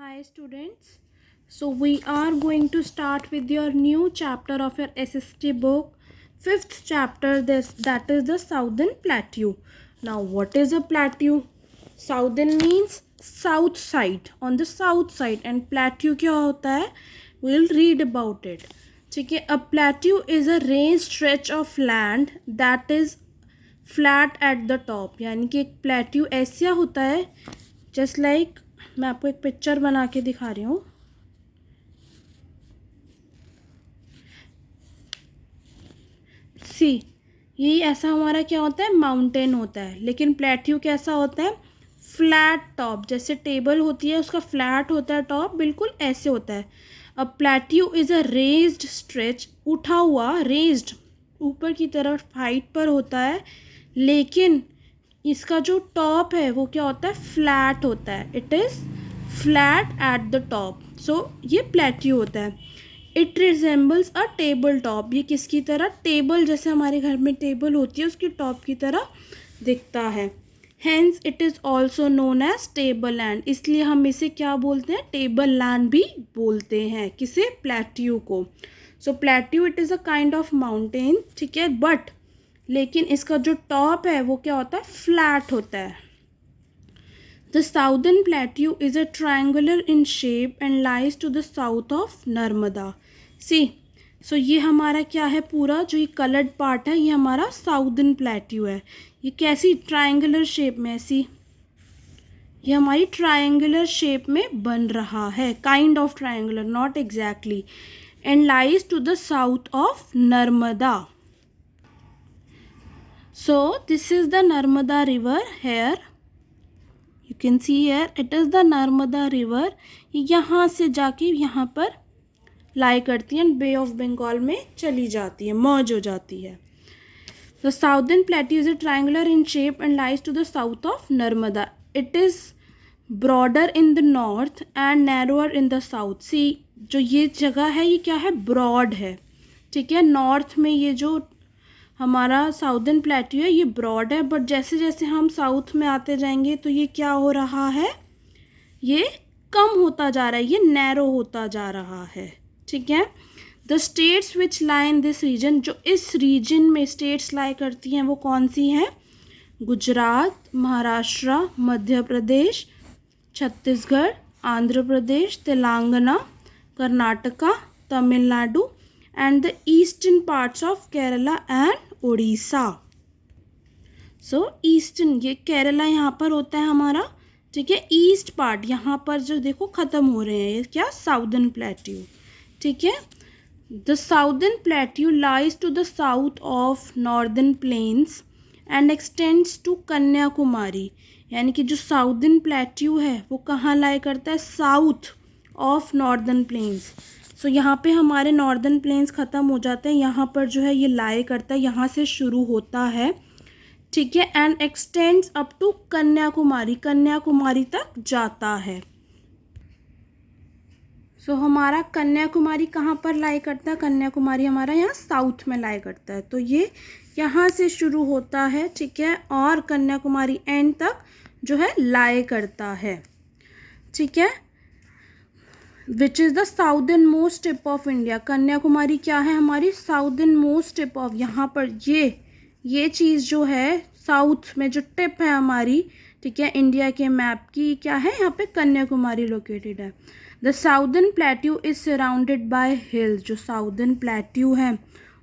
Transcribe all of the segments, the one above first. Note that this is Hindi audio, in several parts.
Hi students. So we are going to start with your new chapter of your SST book, fifth chapter. That is the Southern Plateau. Now what is a plateau? Southern means south side, on the south side, and plateau क्या होता है? We'll read about it. ठीक है. A plateau is a range stretch of land that is flat at the top. यानी कि एक प्लेट्यू ऐसा होता है जस्ट लाइक मैं आपको एक पिक्चर बना के दिखा रही हूँ. सी ये ऐसा हमारा क्या होता है, माउंटेन होता है. लेकिन प्लेट्यू कैसा होता है, फ्लैट टॉप. जैसे टेबल होती है उसका फ्लैट होता है टॉप, बिल्कुल ऐसे होता है. अब plateau is a raised stretch, उठा हुआ, रेज्ड ऊपर की तरफ हाइट पर होता है. लेकिन इसका जो टॉप है वो क्या होता है, फ्लैट होता है. It is flat at the top. So ये प्लेट्यू होता है. It resembles a table top. ये किसकी तरह, टेबल जैसे हमारे घर में टेबल होती है उसकी टॉप की तरह दिखता है. Hence it is also known as table land. इसलिए हम इसे क्या बोलते हैं, टेबल लैंड भी बोलते हैं. किसे, प्लेट्यू को. So plateau it is a kind of mountain. ठीक है. बट लेकिन इसका जो टॉप है वो क्या होता है, फ्लैट होता है. The southern plateau is a triangular in shape and lies to the south of Narmada. See so ये हमारा क्या है, पूरा जो ये कलर्ड पार्ट है ये हमारा साउदर्न प्लेट्यू है. ये कैसी, ट्रायंगुलर शेप में. ऐसी ये हमारी ट्रायंगुलर शेप में बन रहा है, kind of triangular, not exactly. And lies to the south of Narmada. So this is the Narmada river here. You can see here it is the Narmada river. यहाँ से जाके यहाँ पर लाई करती है, बे ऑफ बंगाल में चली जाती है, मर्ज हो जाती है. The southern plateau is a triangular in shape and lies to the south of Narmada. It is broader in the north and narrower in the south. See जो ये जगह है ये क्या है, ब्रॉड है. ठीक है. नॉर्थ में ये जो हमारा साउदर्न प्लेट्यू है ये ब्रॉड है, बट जैसे जैसे हम साउथ में आते जाएंगे तो ये क्या हो रहा है, ये कम होता जा रहा है, ये नैरो होता जा रहा है. ठीक है. The states which lie in this region, जो इस रीजन में स्टेट्स लाई करती हैं वो कौन सी हैं, Gujarat, Maharashtra, Madhya Pradesh, Chhattisgarh, Andhra Pradesh, Telangana, Karnataka, Tamil Nadu and the eastern parts of Kerala and Odisha. So eastern, ये केरला यहाँ पर होता है हमारा. ठीक है. ईस्ट पार्ट यहाँ पर जो देखो ख़त्म हो रहे हैं, ये क्या, साउदर्न प्लेट्यू. ठीक है. The southern plateau lies to the south of northern plains and extends to Kanyakumari. यानी कि जो साउदर्न प्लेट्यू है वो कहाँ लाई करता है, साउथ ऑफ नॉर्दर्न प्लेन्स. सो यहाँ पे हमारे नॉर्दर्न प्लेन्स ख़त्म हो जाते हैं, यहाँ पर जो है ये लाई करता है, यहाँ से शुरू होता है. ठीक है. And extends up to Kanyakumari, Kanyakumari तक जाता है. सो हमारा कन्याकुमारी कहाँ पर लाई करता है, कन्याकुमारी हमारा यहाँ साउथ में लाई करता है. तो ये यहाँ से शुरू होता है. ठीक है. और कन्याकुमारी एंड तक जो है लाई करता है. ठीक है. Which is the southern most tip of India. Kanyakumari क्या है, हमारी साउदर्न मोस्ट टिप ऑफ, यहाँ पर ये चीज़ जो है साउथ में जो टिप है हमारी, ठीक है, इंडिया के मैप की, क्या है, यहाँ पे कन्याकुमारी लोकेटेड है. The southern plateau is surrounded by hills. जो साउदर्न प्लेट्यू है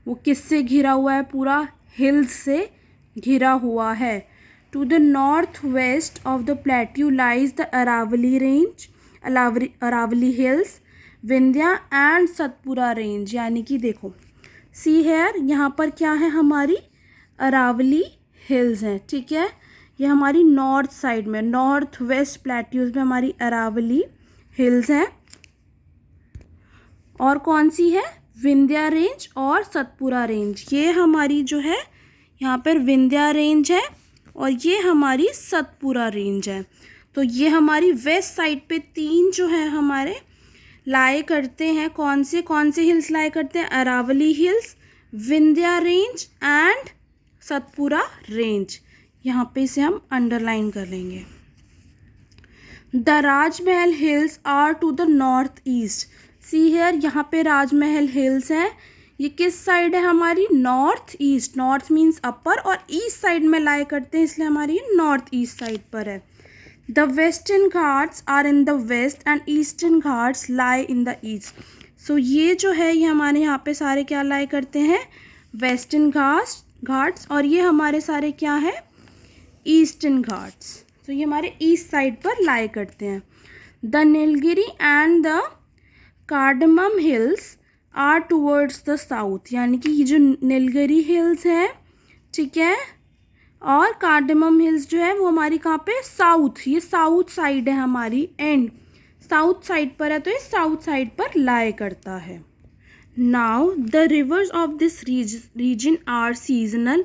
वो किससे घिरा हुआ है, पूरा हिल्स से घिरा हुआ है. To the north west of the plateau lies the Aravali range, Aravali hills, Vindhya and Satpura range. यानी कि देखो सी हेयर, यहाँ पर क्या है, हमारी अरावली हिल्स हैं. ठीक है. ये हमारी नॉर्थ साइड में, नॉर्थ वेस्ट प्लेट्यूज में हमारी अरावली हिल्स हैं. और कौन सी है, विंध्या रेंज और सतपुरा रेंज. ये हमारी जो है यहाँ पर विंध्या रेंज है और ये हमारी सतपुरा रेंज है. तो ये हमारी वेस्ट साइड पे तीन जो है हमारे लाई करते हैं. कौन से हिल्स लाई करते हैं, Aravalli hills, Vindhya range and Satpura range. यहाँ पे इसे हम अंडरलाइन कर लेंगे. The Rajmahal hills are to the north east. See here, यहाँ पे राजमहल हिल्स हैं, ये किस साइड है हमारी, नॉर्थ ईस्ट। नॉर्थ मीन्स अपर और ईस्ट साइड में लाई करते हैं, इसलिए हमारी नॉर्थ ईस्ट साइड पर है। The western Ghats are in the west and eastern Ghats lie in the east. So ये जो है ये हमारे यहाँ पे सारे क्या लाई करते हैं, वेस्टर्न घाट्स, और ये हमारे सारे क्या है, ईस्टर्न घाट्स। तो ये हमारे ईस्ट साइड पर लाई करते हैं। The Nilgiri and the cardamom hills are towards the south, यानी कि ये जो नीलगिरी हिल्स है, ठीक है, और कार्डमम हिल्स जो है वो हमारी कहाँ पे, साउथ, ये साउथ साइड है हमारी, एंड साउथ साइड पर है, तो ये साउथ साइड पर लाई करता है। Now the rivers of this region are seasonal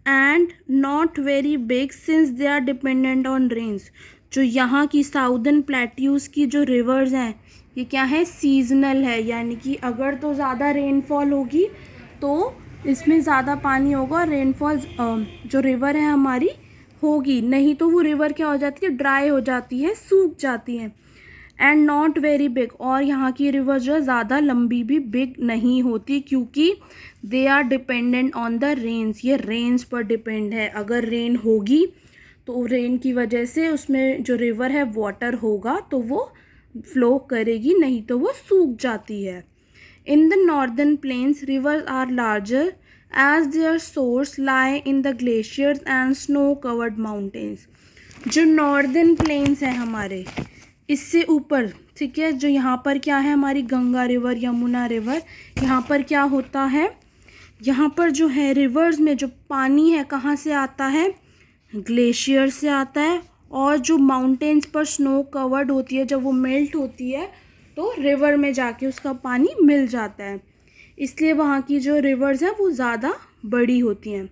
and not very big since they are dependent on rains. जो यहाँ की साउदर्न प्लेट्यूज की जो रिवर्स हैं ये क्या है, सीजनल है, यानी कि अगर तो ज़्यादा रेनफॉल होगी तो इसमें ज़्यादा पानी होगा और रेनफॉल जो रिवर है हमारी होगी, नहीं तो वो रिवर क्या हो जाती है, ड्राई हो जाती है, सूख जाती है। एंड नॉट वेरी बिग, और यहाँ की रिवर जो है ज़्यादा लंबी भी बिग नहीं होती, क्योंकि they are dependent on the rains, ये रेन्स पर डिपेंड है। अगर रेन होगी तो रेन की वजह से उसमें जो रिवर है वाटर होगा तो वो फ्लो करेगी, नहीं तो वो सूख जाती है। In the northern plains rivers are larger as their source lie in the glaciers and snow covered mountains. जो नॉर्दर्न प्लेन्स हैं हमारे, इससे ऊपर, ठीक है, जो यहाँ पर क्या है हमारी गंगा रिवर, यमुना रिवर, यहाँ पर क्या होता है, यहाँ पर जो है रिवर्स में जो पानी है कहाँ से आता है, ग्लेशियर से आता है, और जो माउंटेन्स पर स्नो कवर्ड होती है जब वो मेल्ट होती है तो रिवर में जाके उसका पानी मिल जाता है, इसलिए वहाँ की जो रिवर्स हैं वो ज़्यादा बड़ी होती हैं।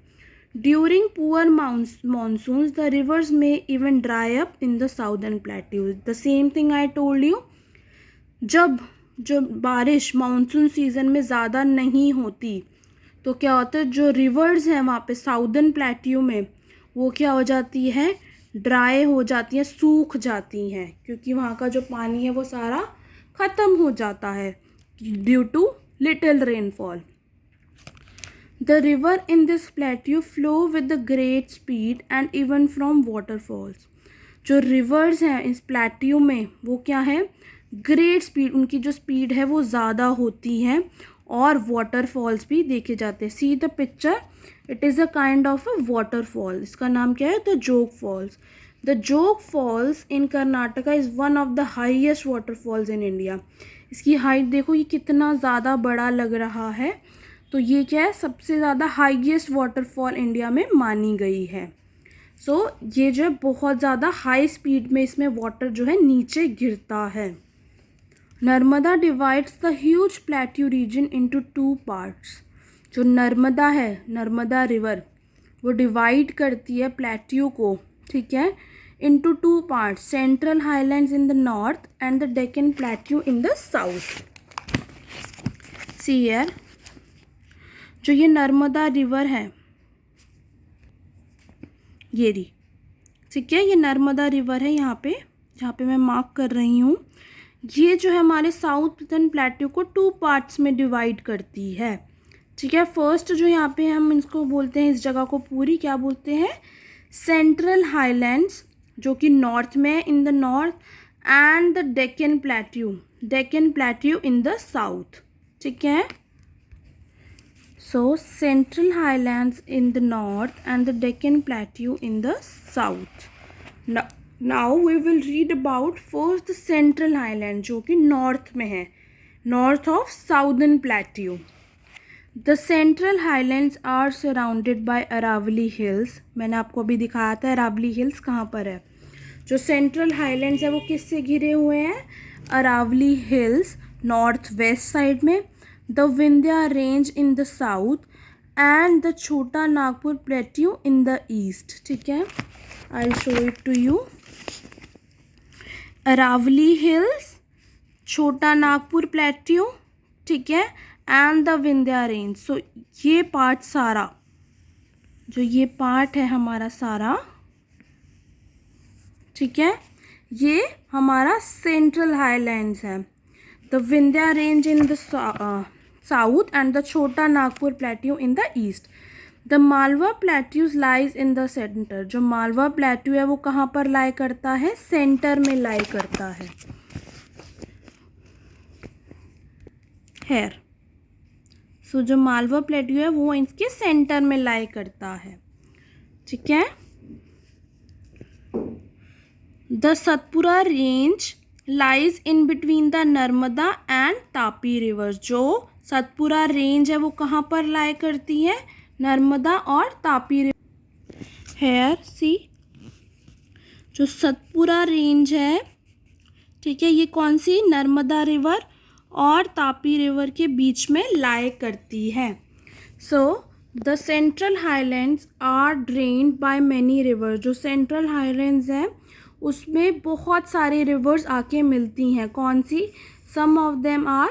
During poor monsoons the rivers may even dry up in the southern plateaus. The same thing I told you, जब जो बारिश मानसून सीजन में ज़्यादा नहीं होती तो क्या होता है, जो रिवर्स हैं वहाँ पे साउदर्न प्लेट्यू में वो क्या हो जाती है, ड्राई हो जाती हैं, सूख जाती हैं, क्योंकि वहाँ का जो पानी है वो सारा ख़त्म हो जाता है due to little rainfall. The river in this plateau flow with the great speed and even from waterfalls. जो रिवर्स हैं इस प्लेट्यू में वो क्या है, ग्रेट स्पीड, उनकी जो स्पीड है वो ज़्यादा होती है, और वाटरफॉल्स भी देखे जाते हैं। See the picture, it is a kind of a waterfall, इसका नाम क्या है, द जोग फॉल्स। द जोग falls in Karnataka is one of the highest waterfalls in India. इसकी हाइट देखो, ये कितना ज़्यादा बड़ा लग रहा है, तो ये क्या है, सबसे ज़्यादा हाईएस्ट वाटरफॉल इंडिया में मानी गई है। सो ये जो है बहुत ज़्यादा हाई स्पीड में इसमें वाटर जो है नीचे गिरता है। Narmada divides the huge plateau region into 2 parts. जो नर्मदा है, नर्मदा रिवर, वो डिवाइड करती है प्लेट्यू को, ठीक है, into 2 parts, central highlands in the north and the Deccan plateau in the south. See here, जो ये नर्मदा रिवर है, ये रही, ठीक है, ये नर्मदा रिवर है, यहाँ पे जहाँ पे मैं मार्क कर रही हूँ, ये जो है हमारे साउथर्न प्लेट्यू को 2 पार्ट्स में डिवाइड करती है, ठीक है। फर्स्ट जो यहाँ पे हम इसको बोलते हैं, इस जगह को पूरी क्या बोलते हैं, सेंट्रल हाईलैंड्स, जो कि नॉर्थ में है, in the north, and the Deccan plateau in the south, ठीक है। So central highlands in the north and the Deccan plateau in the south. Now we will read about first the central highland, जो कि नॉर्थ में है, north of southern plateau. The central highlands are surrounded by Aravali hills. मैंने आपको अभी दिखाया था अरावली हिल्स कहाँ पर है। जो सेंट्रल हाईलैंड्स है वो किससे घिरे हुए हैं, Aravalli hills north west side में, the Vindhya range in the south and the Chota Nagpur plateau in the east, ठीक है। I will show it to you. Aravalli hills, Chota Nagpur plateau, ठीक है, and the Vindhya range. So ये पार्ट सारा, जो ये पार्ट है हमारा सारा, ठीक है, ये हमारा सेंट्रल हाईलैंड्स है। The Vindhya range in the south and the Chota Nagpur plateau in the east. The Malwa plateaus lies in the centre. जो मालवा प्लेट्यू है वो कहाँ पर लाई करता है? सेंटर में लाई करता है। हेयर सो जो मालवा प्लेट्यू है वो इसके सेंटर में लाई करता है। ठीक है। The Satpura range lies in between the Narmada and Tapi river. जो सतपुरा रेंज है वो कहाँ पर लाई करती है? नर्मदा और तापी रिवर। हेयर सी जो सतपुरा रेंज है, ठीक है, ये कौन सी? नर्मदा रिवर और तापी रिवर के बीच में लाई करती है। So the central highlands are drained by many river. जो सेंट्रल हाईलैंड्स है उसमें बहुत सारी रिवर्स आके मिलती हैं। कौन सी? Some of them are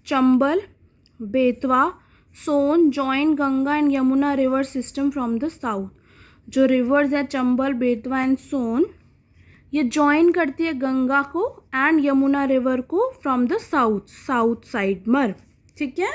Chambal, Betwa, Son join Ganga and Yamuna river system from the south. जो रिवर्स है चंबल, बेतवा एंड सोन, ये जॉइन करती है गंगा को एंड यमुना रिवर को फ्रॉम द साउथ साइड मर। ठीक है।